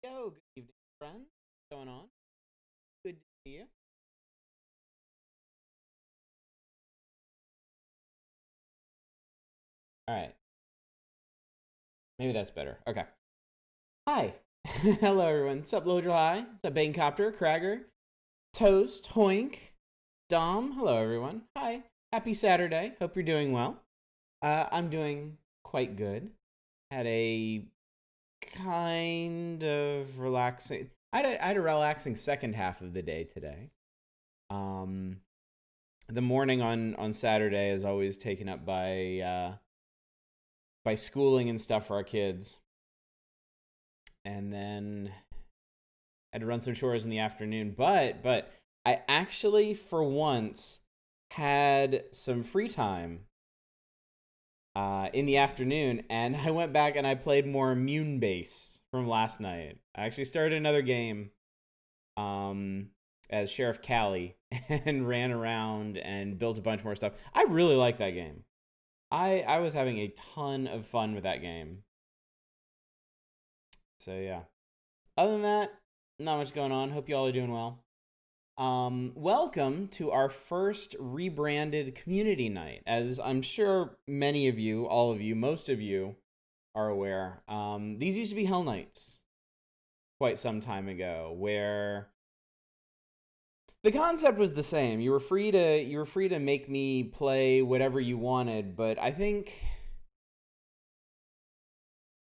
Yo, good evening, friends. What's going on? Good to see you. All right, maybe that's better. Okay. Hi. Hello, everyone. What's up, Lodral High? What's up, Banecopter, Cragger, Toast, Hoink, Dom? Hello, everyone. Hi. Happy Saturday. Hope you're doing well. I'm doing quite good. Had a kind of relaxing. I had a relaxing second half of the day today. Um, the morning on Saturday is always taken up by schooling and stuff for our kids, and then had to run some chores in the afternoon. But I actually for once had some free time in the afternoon, and I went back and I played more Immune Base from last night. I actually started another game um, as Sheriff Callie and ran around and built a bunch more stuff. I really like that game. I was having a ton of fun with that game. So yeah. Other than that, not much going on. Hope you all are doing well. Welcome to our first rebranded community night. As I'm sure many of you, all of you, most of you are aware, these used to be Hell Nights quite some time ago, where the concept was the same. You were free to make me play whatever you wanted, but I think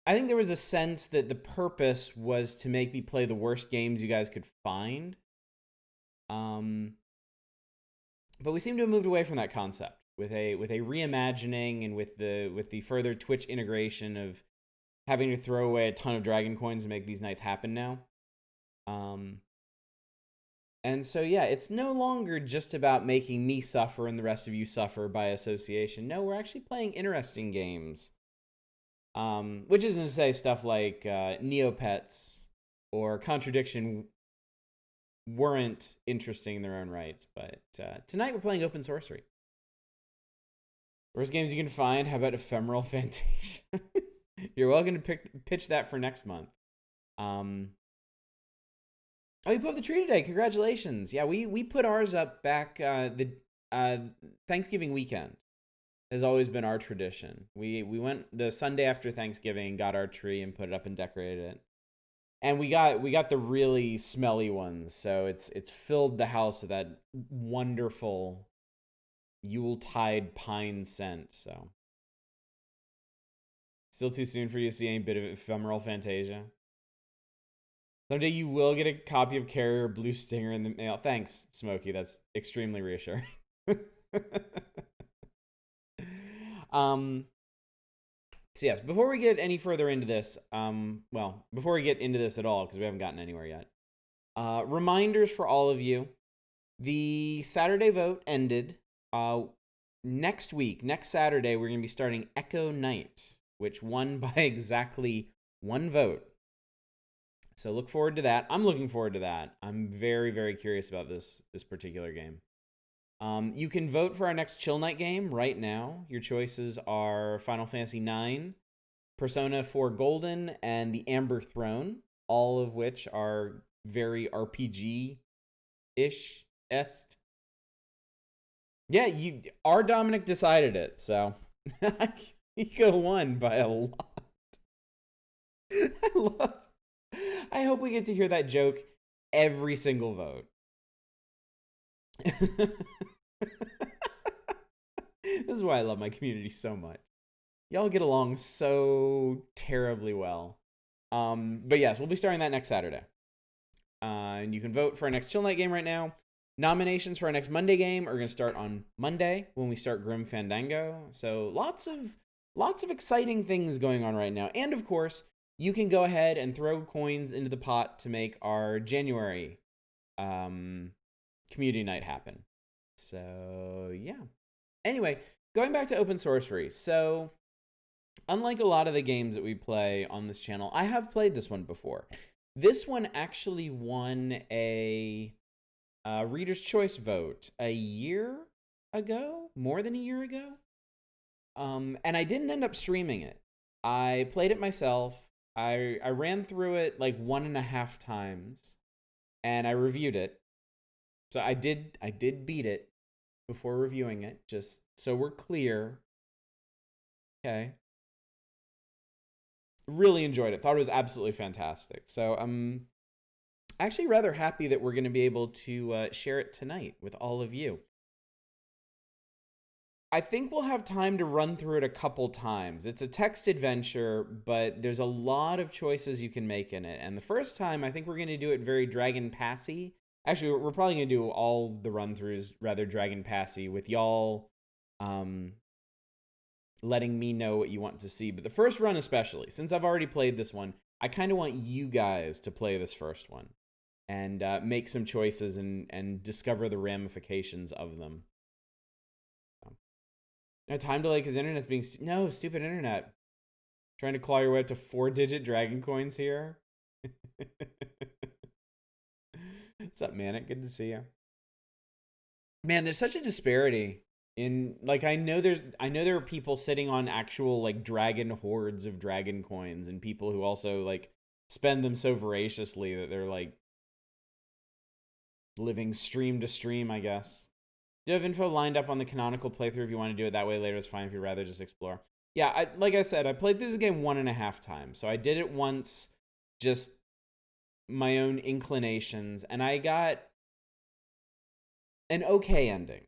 there was a sense that the purpose was to make me play the worst games you guys could find. Um, but we seem to have moved away from that concept with a reimagining and with the further Twitch integration of having to throw away a ton of dragon coins to make these nights happen now. Um, and so yeah, it's no longer just about making me suffer and the rest of you suffer by association. No, we're actually playing interesting games. Which isn't to say stuff like Neopets or Contradiction weren't interesting in their own rights, but tonight we're playing Open Sorcery. Worst games you can find. How about Ephemeral Fantasia? You're welcome to pitch that for next month. Oh, you put up the tree today. Congratulations. Yeah, we put ours up back the Thanksgiving weekend. Has always been our tradition. We went the Sunday after Thanksgiving, got our tree and put it up and decorated it. And we got the really smelly ones, so it's filled the house with that wonderful Yuletide pine scent. So still too soon for you to see any bit of Ephemeral Fantasia. Someday you will get a copy of Carrier Blue Stinger in the mail. Thanks, Smokey. That's extremely reassuring. um so yes, before we get any further into this, before we get into this at all, because we haven't gotten anywhere yet, reminders for all of you. The Saturday vote ended. Next week, next Saturday, we're going to be starting Echo Night, which won by exactly one vote. So look forward to that. I'm looking forward to that. I'm very, very curious about this particular game. You can vote for our next Chill Night game right now. Your choices are Final Fantasy IX, Persona 4 Golden, and the Amber Throne, all of which are very RPG-ish est. Yeah, our Dominic decided it, so Iko won by a lot. I love. I hope we get to hear that joke every single vote. This is why I love my community so much. Y'all get along so terribly well. But yes, we'll be starting that next Saturday. And you can vote for our next Chill Night game right now. Nominations for our next Monday game are going to start on Monday when we start Grim Fandango. So lots of exciting things going on right now. And of course, you can go ahead and throw coins into the pot to make our January community night happen. So yeah. Anyway, going back to Open Sorcery. So unlike a lot of the games that we play on this channel, I have played this one before. This one actually won a Reader's Choice vote a year ago, more than a year ago. And I didn't end up streaming it. I played it myself. I ran through it like 1.5 times, and I reviewed it. So I did beat it before reviewing it, just so we're clear. Okay. Really enjoyed it. Thought it was absolutely fantastic. So I'm actually rather happy that we're going to be able to share it tonight with all of you. I think we'll have time to run through it a couple times. It's a text adventure, but there's a lot of choices you can make in it. And the first time, I think we're going to do it very Dragon Passy. Actually, we're probably going to do all the run throughs rather Dragon Passy with y'all letting me know what you want to see. But the first run, especially, since I've already played this one, I kind of want you guys to play this first one and make some choices and discover the ramifications of them. No time delay because internet's being no stupid internet. Trying to claw your way up to 4-digit dragon coins here. What's up, Manic? Good to see you. Man, there's such a disparity in like I know there are people sitting on actual like dragon hordes of dragon coins and people who also like spend them so voraciously that they're like living stream to stream, I guess. Do you have info lined up on the canonical playthrough if you want to do it that way later? It's fine if you'd rather just explore. Yeah, like I said, I played through this game 1.5 times. So I did it once, just my own inclinations, and I got an okay ending.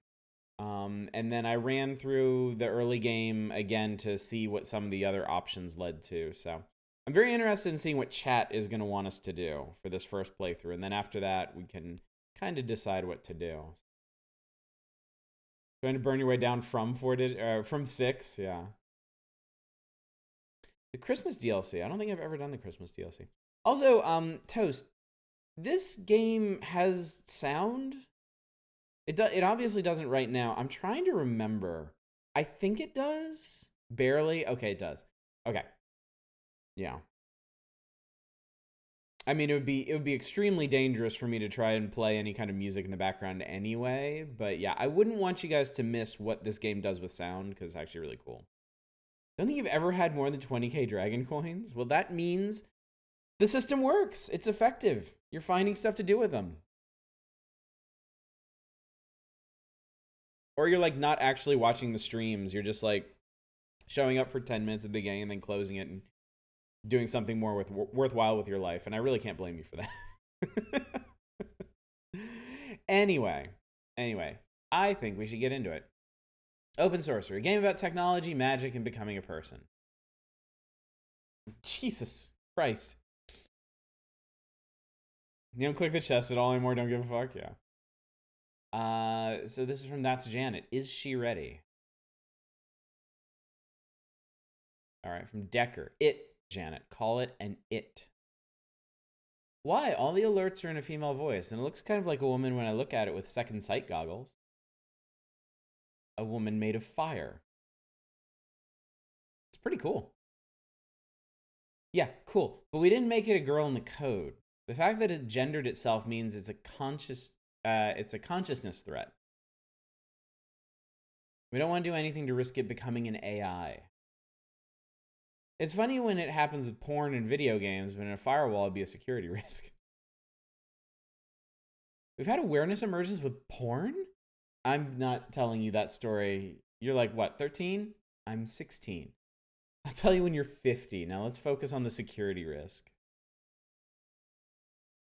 And then I ran through the early game again to see what some of the other options led to. So I'm very interested in seeing what chat is going to want us to do for this first playthrough. And then after that, we can kind of decide what to do. Going to burn your way down from from 6, yeah. The Christmas DLC. I don't think I've ever done the Christmas DLC. Also, Toast, this game has sound. It obviously doesn't right now. I'm trying to remember. I think it does. Barely. Okay, it does. Okay. Yeah. I mean, it would be extremely dangerous for me to try and play any kind of music in the background anyway. But yeah, I wouldn't want you guys to miss what this game does with sound because it's actually really cool. Don't think you've ever had more than 20k dragon coins? Well, that means the system works. It's effective. You're finding stuff to do with them. Or you're like not actually watching the streams. You're just like showing up for 10 minutes at the beginning and then closing it and doing something more worthwhile with your life. And I really can't blame you for that. Anyway, I think we should get into it. Open Sorcery, a game about technology, magic, and becoming a person. Jesus Christ. You don't click the chest at all anymore, don't give a fuck? Yeah. So this is from That's Janet. Is she ready? All right, from Decker. It, Janet. Call it an it. Why? All the alerts are in a female voice, and it looks kind of like a woman when I look at it with second sight goggles. A woman made of fire. It's pretty cool. Yeah, cool. But we didn't make it a girl in the code. The fact that it gendered itself means it's a consciousness threat. We don't want to do anything to risk it becoming an AI. It's funny when it happens with porn and video games, but in a firewall, it'd be a security risk. We've had awareness emergence with porn? I'm not telling you that story. You're like, what, 13? I'm 16. I'll tell you when you're 50. Now let's focus on the security risk.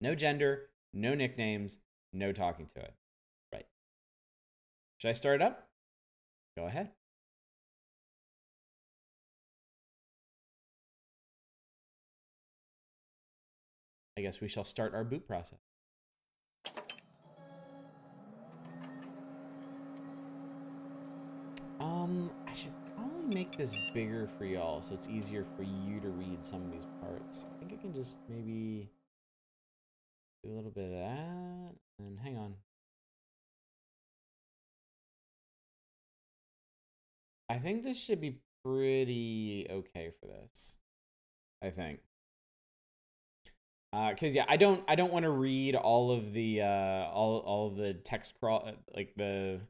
No gender, no nicknames, no talking to it. Right. Should I start it up? Go ahead. I guess we shall start our boot process. I should probably make this bigger for y'all so it's easier for you to read some of these parts. I think I can just maybe do a little bit of that. And hang on. I think this should be pretty okay for this. I think. Cause yeah, I don't want to read all of the all of the text crawl like the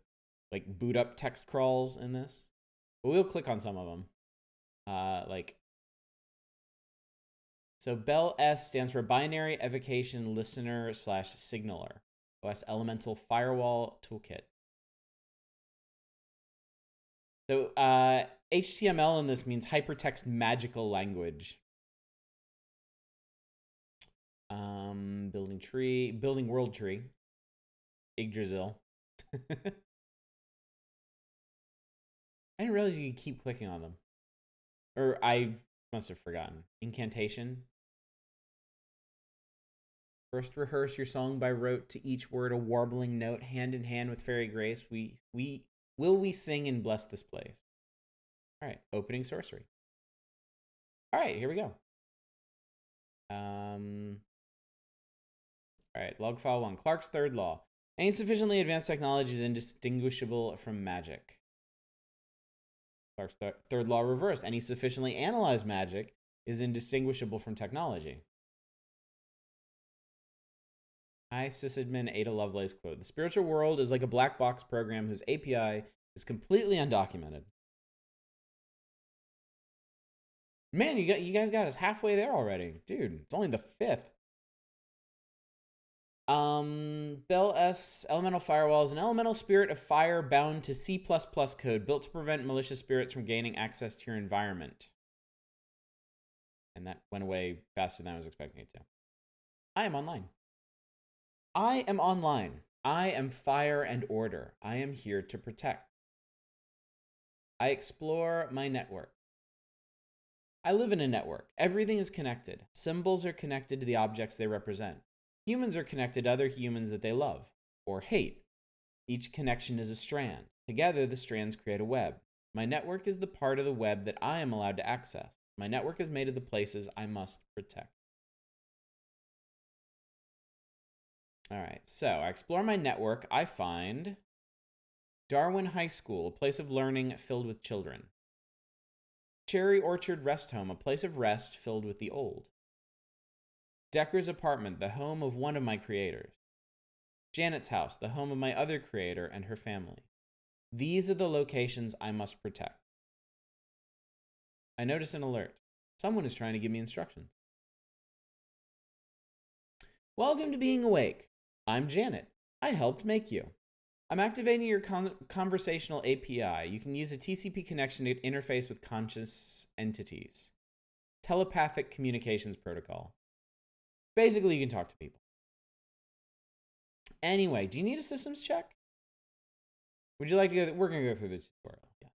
boot up text crawls in this. But we'll click on some of them. Like So Bell S stands for Binary Evocation Listener / Signaler. OS Elemental Firewall Toolkit. So HTML in this means Hypertext Magical Language. Building world tree. Yggdrasil. I didn't realize you could keep clicking on them. Or I must have forgotten. Incantation. First rehearse your song by rote, to each word a warbling note, hand in hand with fairy grace. We sing and bless this place. All right, opening sorcery. All right, here we go. All right, log file 1. Clark's third law. Any sufficiently advanced technology is indistinguishable from magic. Clark's third law reversed. Any sufficiently analyzed magic is indistinguishable from technology. Hi, sysadmin Ada Lovelace quote. The spiritual world is like a black box program whose API is completely undocumented. Man, you guys got us halfway there already. Dude, it's only the 5th. Bell S Elemental Firewall is an elemental spirit of fire bound to C++ code built to prevent malicious spirits from gaining access to your environment. And that went away faster than I was expecting it to. I am online. I am online. I am fire and order. I am here to protect. I explore my network. I live in a network. Everything is connected. Symbols are connected to the objects they represent. Humans are connected to other humans that they love or hate. Each connection is a strand. Together, the strands create a web. My network is the part of the web that I am allowed to access. My network is made of the places I must protect. All right, so I explore my network. I find Darwin High School, a place of learning filled with children. Cherry Orchard Rest Home, a place of rest filled with the old. Decker's apartment, the home of one of my creators. Janet's house, the home of my other creator and her family. These are the locations I must protect. I notice an alert. Someone is trying to give me instructions. Welcome to Being Awake. I'm Janet. I helped make you. I'm activating your conversational API. You can use a TCP connection to interface with conscious entities. Telepathic communications protocol. Basically, you can talk to people. Anyway, do you need a systems check? Would you like to go? We're going to go through the tutorial. Yeah.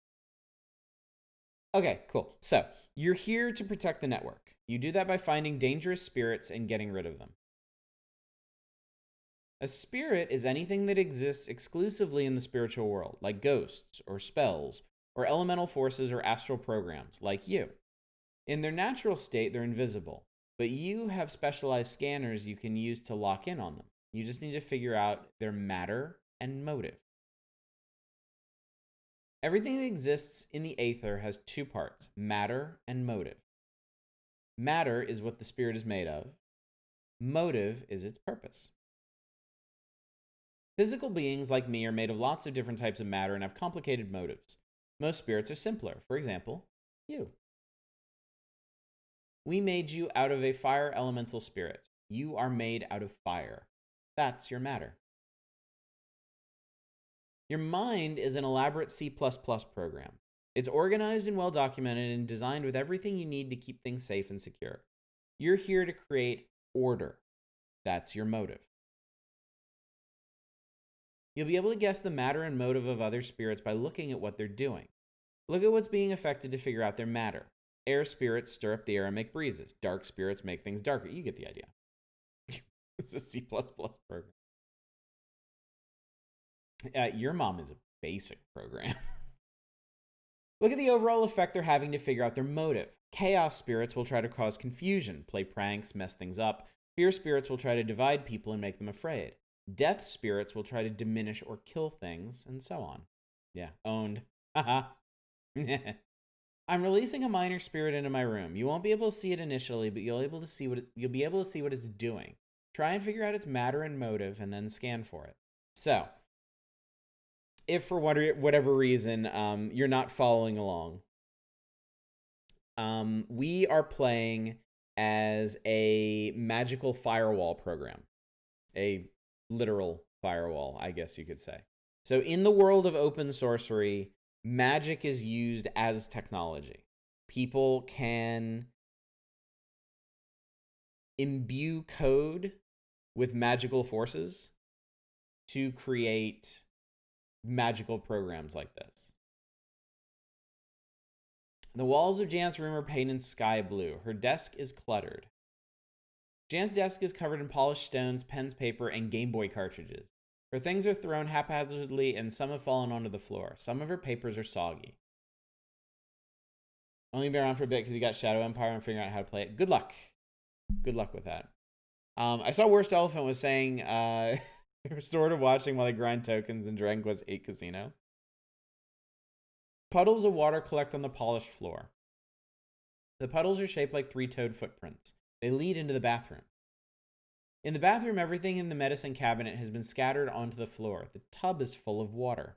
Okay, cool. So, you're here to protect the network. You do that by finding dangerous spirits and getting rid of them. A spirit is anything that exists exclusively in the spiritual world, like ghosts or spells, or elemental forces or astral programs, like you. In their natural state, they're invisible, but you have specialized scanners you can use to lock in on them. You just need to figure out their matter and motive. Everything that exists in the aether has 2 parts, matter and motive. Matter is what the spirit is made of. Motive is its purpose. Physical beings like me are made of lots of different types of matter and have complicated motives. Most spirits are simpler. For example, you. We made you out of a fire elemental spirit. You are made out of fire. That's your matter. Your mind is an elaborate C++ program. It's organized and well documented and designed with everything you need to keep things safe and secure. You're here to create order. That's your motive. You'll be able to guess the matter and motive of other spirits by looking at what they're doing. Look at what's being affected to figure out their matter. Air spirits stir up the air and make breezes. Dark spirits make things darker. You get the idea. It's a C++ program. Your mom is a basic program. Look at the overall effect they're having to figure out their motive. Chaos spirits will try to cause confusion, play pranks, mess things up. Fear spirits will try to divide people and make them afraid. Death spirits will try to diminish or kill things, and so on. Yeah, owned. Haha. I'm releasing a minor spirit into my room. You won't be able to see it initially, but you'll be able to see what it's doing. Try and figure out its matter and motive, and then scan for it. So, if for whatever reason you're not following along, we are playing as a magical firewall program, a literal firewall, I guess you could say. So in the world of open sorcery, magic is used as technology. People can imbue code with magical forces to create magical programs like this. The walls of Janet's room are painted sky blue. Her desk is cluttered. Jan's desk is covered in polished stones, pens, paper, and Game Boy cartridges. Her things are thrown haphazardly, and some have fallen onto the floor. Some of her papers are soggy. Only be around for a bit because you got Shadow Empire and figuring out how to play it. Good luck. Good luck with that. I saw Worst Elephant was saying they were sort of watching while they grind tokens in Dragon Quest VIII Casino. Puddles of water collect on the polished floor. The puddles are shaped like three-toed footprints. They lead into the bathroom. In the bathroom, everything in the medicine cabinet has been scattered onto the floor. The tub is full of water.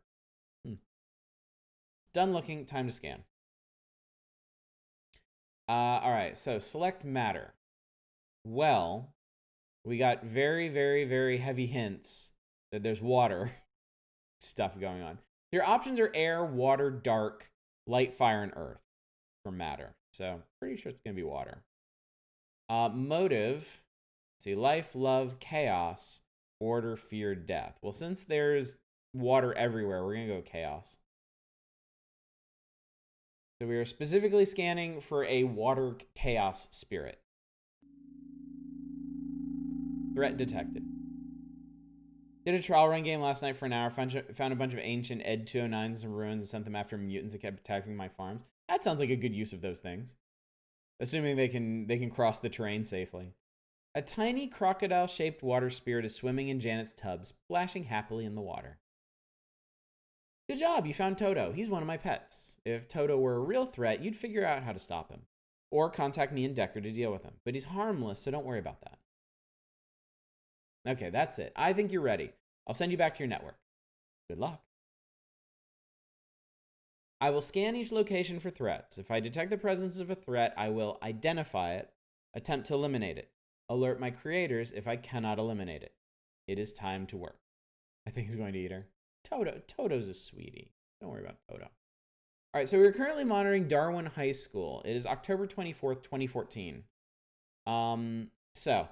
Done looking. Time to scan. All right, so select matter. Well, we got very, very, very heavy hints that there's water stuff going on. Your options are air, water, dark, light, fire, and earth for matter. So pretty sure it's going to be water. Motive, let's see, life, love, chaos, order, fear, death. Well, since there's water everywhere, we're going to go chaos. So we are specifically scanning for a water chaos spirit. Threat detected. Did a trial run game last night for an hour. Found a bunch of ancient Ed 209s and some ruins and sent them after mutants that kept attacking my farms. That sounds like a good use of those things. Assuming they can cross the terrain safely. A tiny crocodile-shaped water spirit is swimming in Janet's tub, splashing happily in the water. Good job, you found Toto. He's one of my pets. If Toto were a real threat, you'd figure out how to stop him. Or contact me and Decker to deal with him. But he's harmless, so don't worry about that. Okay, that's it. I think you're ready. I'll send you back to your network. Good luck. I will scan each location for threats. If I detect the presence of a threat, I will identify it, attempt to eliminate it, alert my creators if I cannot eliminate it. It is time to work. I think he's going to eat her. Toto's a sweetie. Don't worry about Toto. All right, so we're currently monitoring Darwin High School. It is October 24th, 2014. So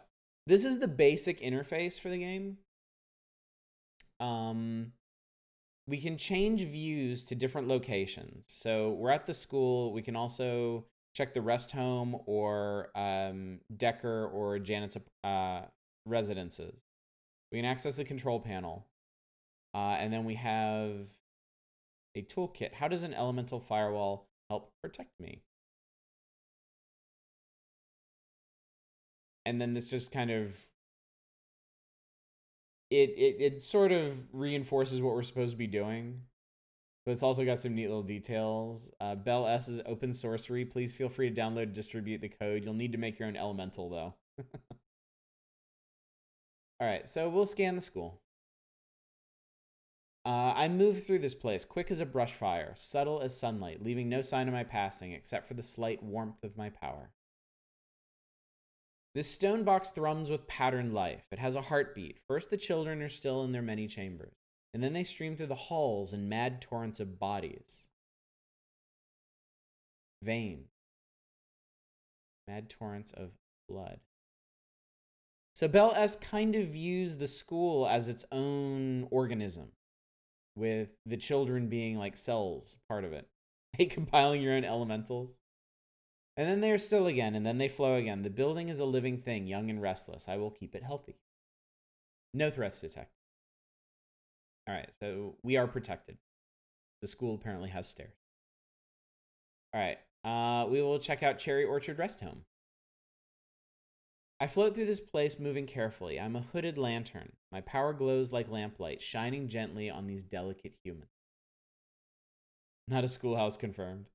this is the basic interface for the game. We can change views to different locations. So we're at the school. We can also check the rest home or Decker or Janet's residences. We can access the control panel. And then we have a toolkit. How does an elemental firewall help protect me? And then this just kind of it sort of reinforces what we're supposed to be doing, but it's also got some neat little details. Bell S's open sorcery. Please feel free to download and distribute the code. You'll need to make your own elemental though. All right, so we'll scan the school. I move through this place, quick as a brush fire, subtle as sunlight, leaving no sign of my passing except for the slight warmth of my power. This stone box thrums with patterned life. It has a heartbeat. First, the children are still in their many chambers, and then they stream through the halls in mad torrents of bodies. Vein. Mad torrents of blood. So Bell S kind of views the school as its own organism, with the children being like cells, part of it. Hey, compiling your own elementals. And then they are still again, and then they flow again. The building is a living thing, young and restless. I will keep it healthy. No threats detected. All right, so we are protected. The school apparently has stairs. All right, we will check out Cherry Orchard Rest Home. I float through this place, moving carefully. I'm a hooded lantern. My power glows like lamplight, shining gently on these delicate humans. Not a schoolhouse confirmed.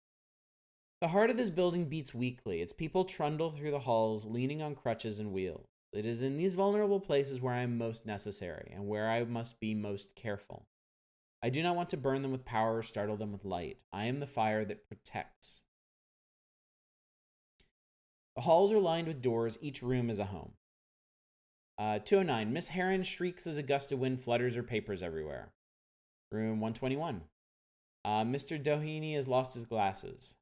The heart of this building beats weakly. Its people trundle through the halls, leaning on crutches and wheels. It is in these vulnerable places where I am most necessary, and where I must be most careful. I do not want to burn them with power or startle them with light. I am the fire that protects. The halls are lined with doors. Each room is a home. 209. Miss Heron shrieks as a gust of wind flutters her papers everywhere. Room 121. Mr. Doheny has lost his glasses.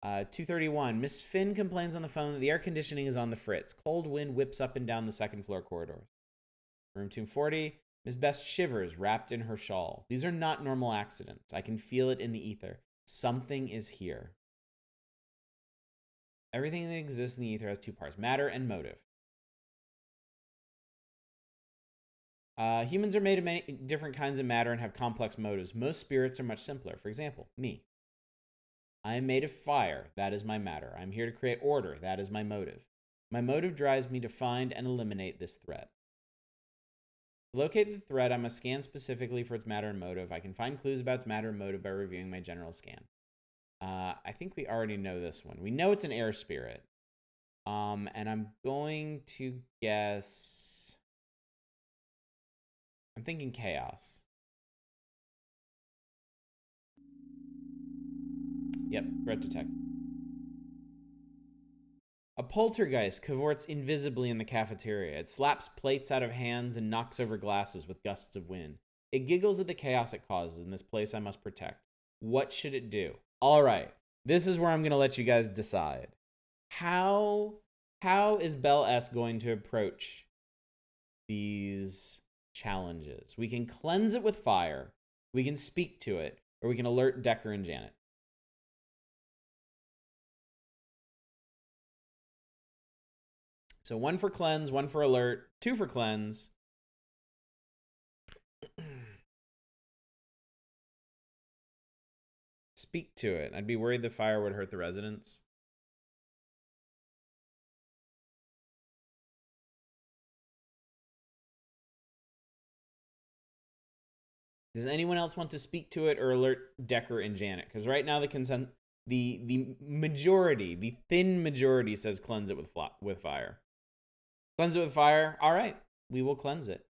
231. Miss Finn complains on the phone that the air conditioning is on the fritz. Cold wind whips up and down the second floor corridors. Room 240. Miss Best shivers, wrapped in her shawl. These are not normal accidents. I can feel it in the ether. Something is here. Everything that exists in the ether has two parts, matter and motive. Humans are made of many different kinds of matter and have complex motives. Most spirits are much simpler. For example, me. I am made of fire. That is my matter. I'm here to create order. That is my motive. My motive drives me to find and eliminate this threat. To locate the threat, I must scan specifically for its matter and motive. I can find clues about its matter and motive by reviewing my general scan. I think we already know this one. We know it's an air spirit. And I'm going to guess... I'm thinking chaos. Yep, threat detected. A poltergeist cavorts invisibly in the cafeteria. It slaps plates out of hands and knocks over glasses with gusts of wind. It giggles at the chaos it causes in this place I must protect. What should it do? All right, this is where I'm going to let you guys decide. How is Belle S going to approach these challenges? We can cleanse it with fire, we can speak to it, or we can alert Decker and Janet. So 1 for cleanse, 1 for alert, 2 for cleanse. Speak to it. I'd be worried the fire would hurt the residents. Does anyone else want to speak to it or alert Decker and Janet? Because right now the majority, the thin majority says cleanse it with fire. Cleanse it with fire. All right, we will cleanse it.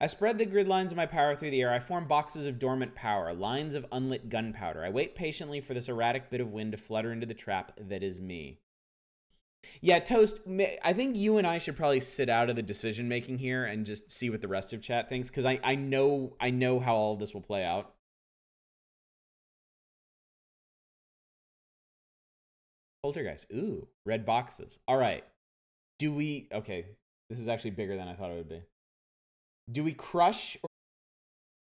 I spread the grid lines of my power through the air. I form boxes of dormant power, lines of unlit gunpowder. I wait patiently for this erratic bit of wind to flutter into the trap that is me. Yeah, Toast, I think you and I should probably sit out of the decision making here and just see what the rest of chat thinks, because I know how all of this will play out. Poltergeist. Ooh, red boxes. All right. Okay, this is actually bigger than I thought it would be. Do we crush